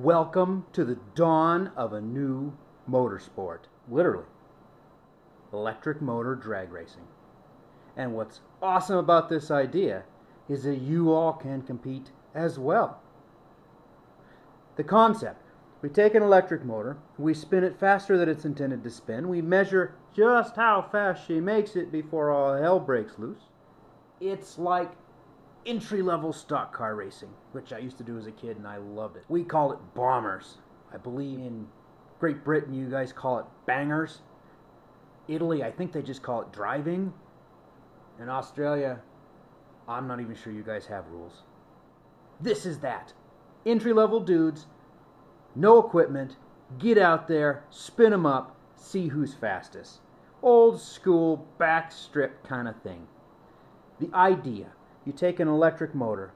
Welcome to the dawn of a new motorsport. Literally. Electric motor drag racing. And what's awesome about this idea is that you all can compete as well. The concept: we take an electric motor, we spin it faster than it's intended to spin, we measure just how fast she makes it before all hell breaks loose. It's like entry-level stock car racing, which I used to do as a kid and I loved it. We call it bombers. I believe in Great Britain you guys call it bangers. Italy, I think they just call it driving. In Australia, I'm not even sure you guys have rules. This is that. Entry-level dudes, no equipment, get out there, spin them up, see who's fastest. Old school backstrip kind of thing. The idea: you take an electric motor,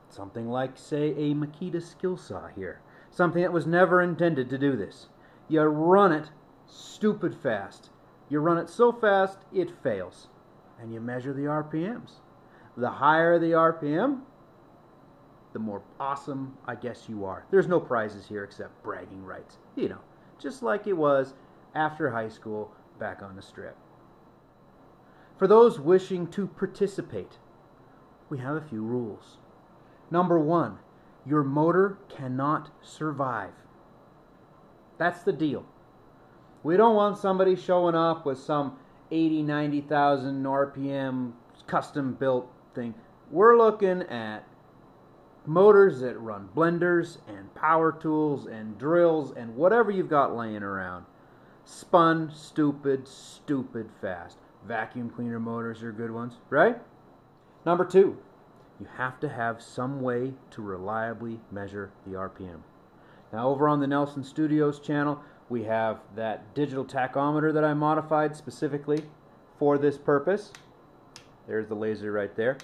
something like, say, a Makita skill saw here, something that was never intended to do this. You run it stupid fast. You run it so fast it fails. And you measure the RPMs. The higher the RPM, the more awesome, I guess, you are. There's no prizes here except bragging rights. You know, just like it was after high school back on the strip. For those wishing to participate, we have a few rules. Number one, your motor cannot survive. That's the deal. We don't want somebody showing up with some 80, 90,000 RPM custom built thing. We're looking at motors that run blenders and power tools and drills and whatever you've got laying around. Spun, stupid fast. Vacuum cleaner motors are good ones, right? Number two, you have to have some way to reliably measure the RPM. Now, over on the Nelson Studios channel, we have that digital tachometer that I modified specifically for this purpose. There's the laser right there.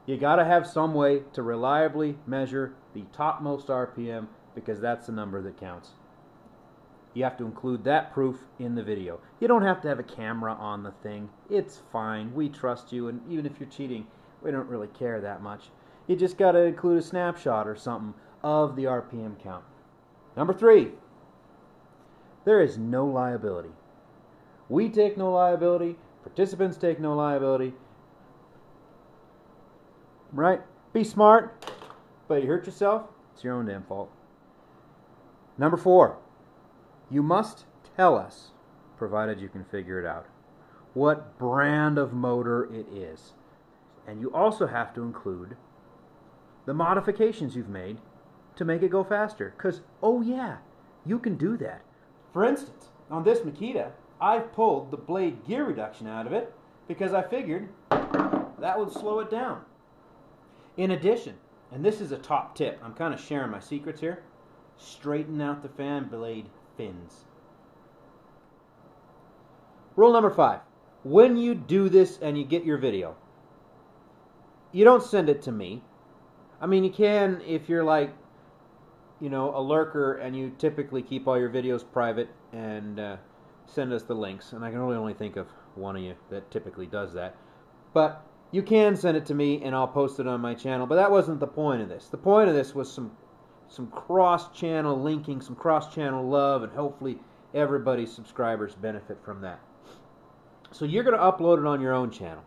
You got to have some way to reliably measure the topmost RPM because that's the number that counts. You have to include that proof in the video. You don't have to have a camera on the thing. It's fine. We trust you, and even if you're cheating, we don't really care that much. You just got to include a snapshot or something of the RPM count. Number three, there is no liability. We take no liability. Participants take no liability. Right? Be smart, but you hurt yourself, it's your own damn fault. Number four, you must tell us, provided you can figure it out, what brand of motor it is. And you also have to include the modifications you've made to make it go faster. Because, oh yeah, you can do that. For instance, on this Makita, I've pulled the blade gear reduction out of it because I figured that would slow it down. In addition, and this is a top tip, I'm kind of sharing my secrets here, straighten out the fan blade fins. Rule number 5. When you do this and you get your video, you don't send it to me. I mean, you can if you're like, you know, a lurker and you typically keep all your videos private and send us the links. And I can really only think of one of you that typically does that. But you can send it to me and I'll post it on my channel. But that wasn't the point of this. The point of this was some cross-channel linking, some cross-channel love, and hopefully everybody's subscribers benefit from that. So you're going to upload it on your own channel,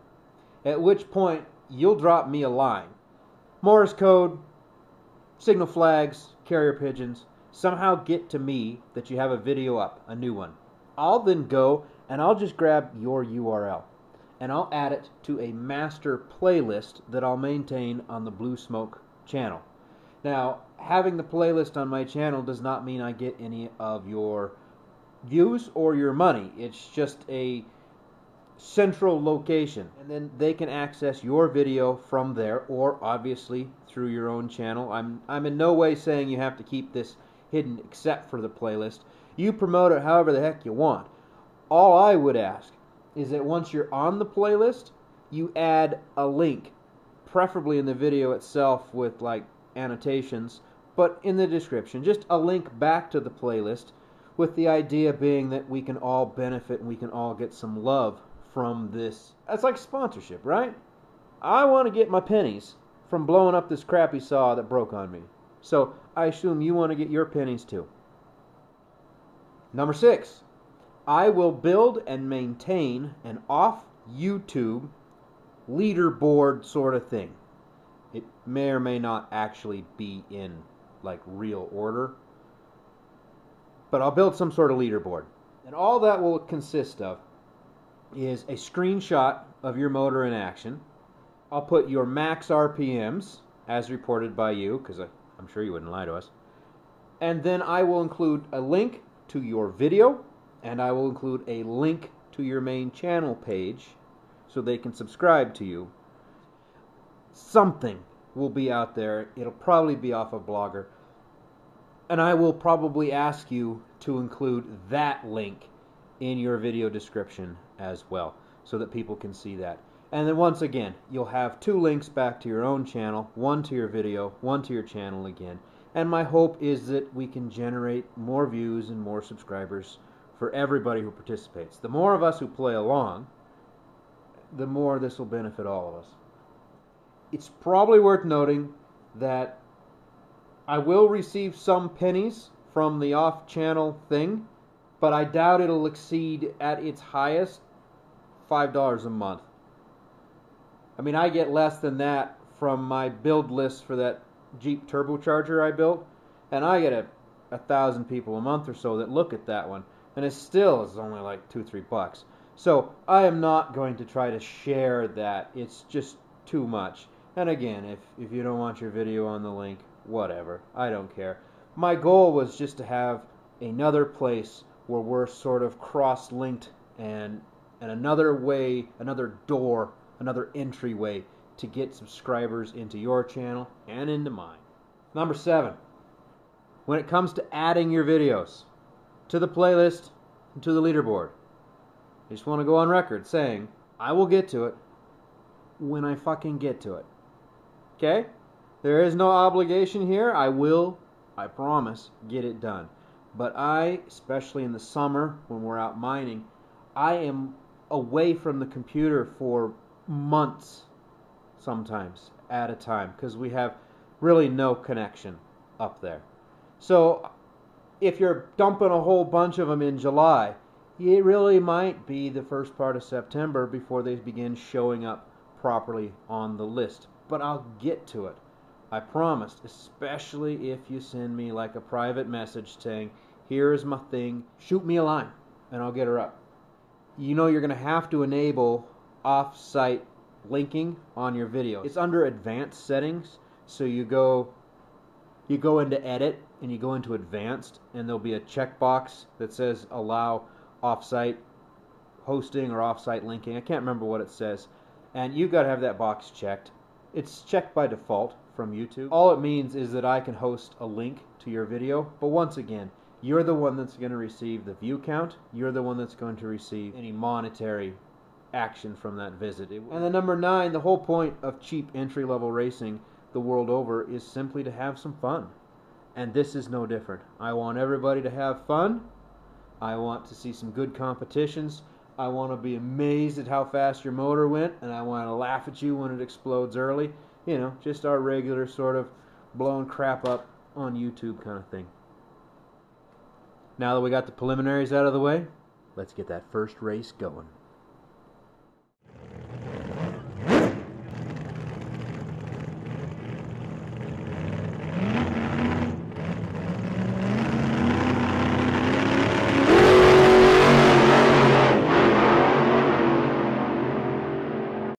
at which point you'll drop me a line. Morse code, signal flags, carrier pigeons, somehow get to me that you have a video up, a new one. I'll then go and I'll just grab your URL and I'll add it to a master playlist that I'll maintain on the Blue Smoke channel. Now, having the playlist on my channel does not mean I get any of your views or your money. It's just a central location, and then they can access your video from there, or obviously through your own channel. I'm in no way saying you have to keep this hidden except for the playlist. You promote it however the heck you want. All I would ask is that once you're on the playlist, you add a link, preferably in the video itself with like annotations, but in the description, just a link back to the playlist, with the idea being that we can all benefit and we can all get some love from this. That's like sponsorship, right? I want to get my pennies from blowing up this crappy saw that broke on me. So I assume you want to get your pennies too. Number 6, I will build and maintain an off YouTube leaderboard sort of thing. It may or may not actually be in like real order, but I'll build some sort of leaderboard. And all that will consist of is a screenshot of your motor in action. I'll put your max RPMs as reported by you, because I'm sure you wouldn't lie to us. And then I will include a link to your video, and I will include a link to your main channel page so they can subscribe to you. Something will be out there. It'll probably be off of Blogger. And I will probably ask you to include that link in your video description as well, so that people can see that. And then once again, you'll have 2 links back to your own channel, one to your video, one to your channel again. And my hope is that we can generate more views and more subscribers for everybody who participates. The more of us who play along, the more this will benefit all of us. It's probably worth noting that I will receive some pennies from the off-channel thing, but I doubt it'll exceed at its highest $5 a month. I mean, I get less than that from my build list for that Jeep turbocharger I built, and I get 1,000 people a month or so that look at that one, and it still is only like $2-3. So I am not going to try to share that. It's just too much. And again, if you don't want your video on the link, whatever. I don't care. My goal was just to have another place where we're sort of cross-linked and another way, another door, another entryway to get subscribers into your channel and into mine. Number 7, when it comes to adding your videos to the playlist and to the leaderboard, I just want to go on record saying I will get to it when I fucking get to it. Okay? There is no obligation here. I promise, get it done. But I, especially in the summer when we're out mining, I am away from the computer for months sometimes at a time because we have really no connection up there. So if you're dumping a whole bunch of them in July, it really might be the first part of September before they begin showing up properly on the list. But I'll get to it. I promised, especially if you send me like a private message saying, here is my thing, shoot me a line, and I'll get her up. You know you're going to have to enable off-site linking on your video. It's under advanced settings, so you go into edit and you go into advanced, and there'll be a checkbox that says allow off-site hosting or off-site linking. I can't remember what it says, and you've got to have that box checked. It's checked by default from YouTube. All it means is that I can host a link to your video, but once again, you're the one that's going to receive the view count. You're the one that's going to receive any monetary action from that visit. And then number 9, the whole point of cheap entry-level racing the world over is simply to have some fun. And this is no different. I want everybody to have fun. I want to see some good competitions. I want to be amazed at how fast your motor went, and I want to laugh at you when it explodes early. You know, just our regular sort of blowing crap up on YouTube kind of thing. Now that we got the preliminaries out of the way, let's get that first race going.